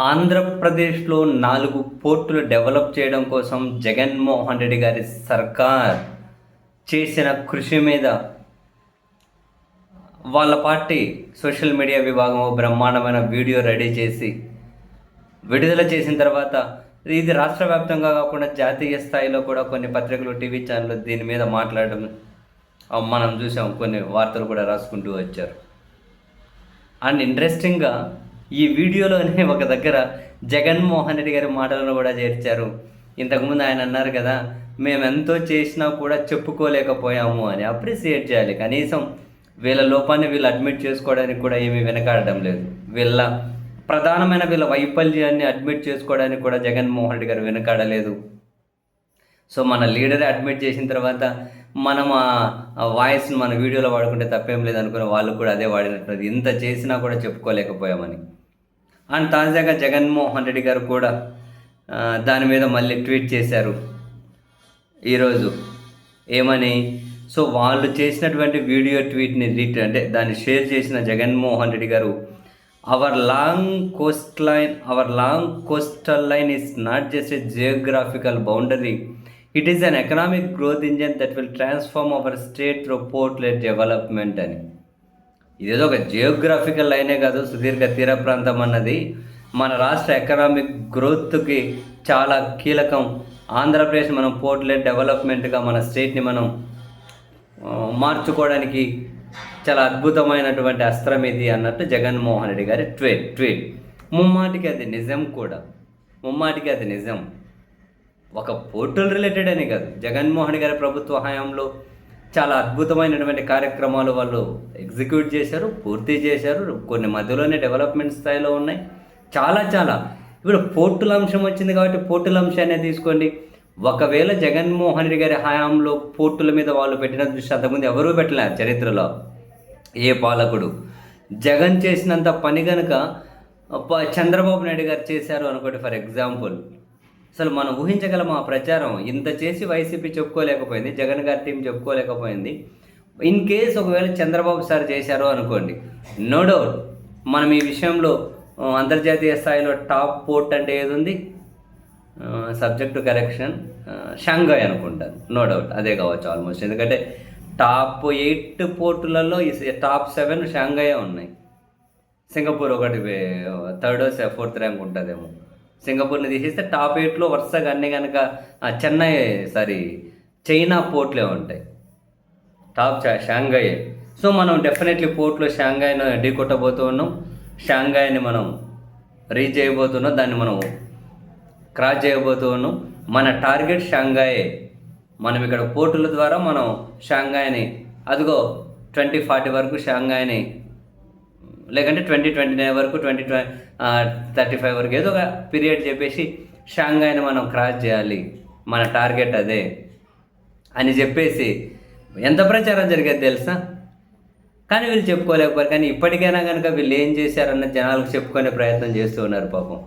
ఆంధ్రప్రదేశ్‌లో 4 పోర్టులు డెవలప్ చేయడం కోసం జగన్మోహన్ రెడ్డి గారి సర్కార్ చేసిన కృషి మీద వాళ్ళ పార్టీ సోషల్ మీడియా విభాగం బ్రహ్మాండమైన వీడియో రెడీ చేసి విడుదల చేసిన తర్వాత ఇది రాష్ట్ర వ్యాప్తంగా కాకుండా జాతీయ స్థాయిలో కూడా కొన్ని పత్రికలు, టీవీ ఛానళ్ళు దీని మీద మాట్లాడడం మనం చూసాం. కొన్ని వార్తలు కూడా రాసుకుంటూ వచ్చారు. అండ్ ఇంట్రెస్టింగ్గా ఈ వీడియోలోనే ఒక దగ్గర జగన్మోహన్ రెడ్డి గారి మాటలను కూడా చేర్చారు. ఇంతకుముందు ఆయన అన్నారు కదా, మేము ఎంతో చేసినా కూడా చెప్పుకోలేకపోయాము అని. అప్రిసియేట్ చేయాలి. కనీసం వీళ్ళ లోపాన్ని వీళ్ళు అడ్మిట్ చేసుకోవడానికి కూడా ఏమీ వెనకాడడం లేదు. వీళ్ళ ప్రధానమైన వీళ్ళ వైఫల్యాన్ని అడ్మిట్ చేసుకోవడానికి కూడా జగన్మోహన్ రెడ్డి గారు వెనకాడలేదు. సో మన లీడరే అడ్మిట్ చేసిన తర్వాత మనం ఆ వాయిస్ని మన వీడియోలో వాడుకుంటే తప్పేం లేదు అనుకుని వాళ్ళు కూడా అదే వాడినట్టు. ఇంత చేసినా కూడా చెప్పుకోలేకపోయామని. అండ్ తాజాగా జగన్మోహన్ రెడ్డి గారు కూడా దాని మీద మళ్ళీ ట్వీట్ చేశారు ఈరోజు. ఏమని? సో వాళ్ళు చేసినటువంటి వీడియో ట్వీట్ని అంటే దాన్ని షేర్ చేసిన జగన్మోహన్ రెడ్డి గారు, our long coastal line is not just a geographical boundary, it is an economic growth engine that will transform our state through port led development అని. ఇదేదో ఒక జియోగ్రాఫికల్ లైనే కాదు, సుదీర్ఘ తీర ప్రాంతం అన్నది మన రాష్ట్ర ఎకనామిక్ గ్రోత్కి చాలా కీలకం. ఆంధ్రప్రదేశ్ మనం పోర్ట్-లెడ్ డెవలప్మెంట్గా మన స్టేట్ని మనం మార్చుకోవడానికి చాలా అద్భుతమైనటువంటి అస్త్రం ఇది అన్నట్టు జగన్మోహన్ రెడ్డి గారి ట్వీట్. ముమ్మాటికి అది నిజం కూడా. ముమ్మాటికి అది నిజం. ఒక పోర్టల్ రిలేటెడ్ అని కాదు, జగన్మోహన్ రెడ్డి గారి ప్రభుత్వ హయాంలో చాలా అద్భుతమైనటువంటి కార్యక్రమాలు వాళ్ళు ఎగ్జిక్యూట్ చేశారు, పూర్తి చేశారు. కొన్ని మధ్యలోనే డెవలప్మెంట్ స్థాయిలో ఉన్నాయి. చాలా ఇప్పుడు పోర్టుల అంశం వచ్చింది కాబట్టి పోర్టుల అంశాన్ని తీసుకోండి. ఒకవేళ జగన్మోహన్ రెడ్డి గారి హయాంలో పోర్టుల మీద వాళ్ళు పెట్టిన దృష్టి అంతకుముందు ఎవరూ పెట్టలేరు చరిత్రలో. ఏ పాలకుడు జగన్ చేసినంత పని కనుక చంద్రబాబు నాయుడు గారు చేశారు అనుకోండి, ఫర్ ఎగ్జాంపుల్. అసలు మనం ఊహించగలం ఆ ప్రచారం. ఇంత చేసి వైసీపీ చెప్పుకోలేకపోయింది, జగన్ గారి టీం చెప్పుకోలేకపోయింది. ఇన్ కేస్ ఒకవేళ చంద్రబాబు సార్ చేశారో అనుకోండి, నో డౌట్ మనం ఈ విషయంలో అంతర్జాతీయ స్థాయిలో టాప్ పోర్ట్ అంటే ఏది ఉంది? సబ్జెక్టు కరెక్షన్, షాంఘై అనుకుంటాను. నో డౌట్ అదే కావచ్చు ఆల్మోస్ట్. ఎందుకంటే టాప్ 8 పోర్టులలో టాప్ 7 షాంఘై ఉన్నాయి. సింగపూర్ ఒకటి 3rd or 4th ర్యాంక్ ఉంటుందేమో. సింగపూర్ని తీసేస్తే టాప్ 8లో వరుసగా అన్నీ కనుక చైనా పోర్ట్లే ఉంటాయి. Top Shanghai. సో మనం డెఫినెట్లీ పోర్ట్లో షాంఘైను ఢీ కొట్టబోతూ ఉన్నాం. షాంఘైని మనం రీచ్ చేయబోతున్నాం, దాన్ని మనం క్రాస్ చేయబోతూ ఉన్నాం. మన టార్గెట్ షాంఘై. మనం ఇక్కడ పోర్టుల ద్వారా మనం షాంఘైని అదిగో 2040 వరకు షాంఘైని, లేకంటే 2029 వరకు, 2035 వరకు ఏదో ఒక పీరియడ్ చెప్పేసి షాంఘైని మనం క్రాస్ చేయాలి, మన టార్గెట్ అదే అని చెప్పేసి ఎంత ప్రచారం జరిగేది తెలుసా? కానీ వీళ్ళు చెప్పుకోలేకపోయారు. కానీ ఇప్పటికైనా కనుక వీళ్ళు ఏం చేశారన్న జనాలకు చెప్పుకునే ప్రయత్నం చేస్తూ ఉన్నారు పాపం.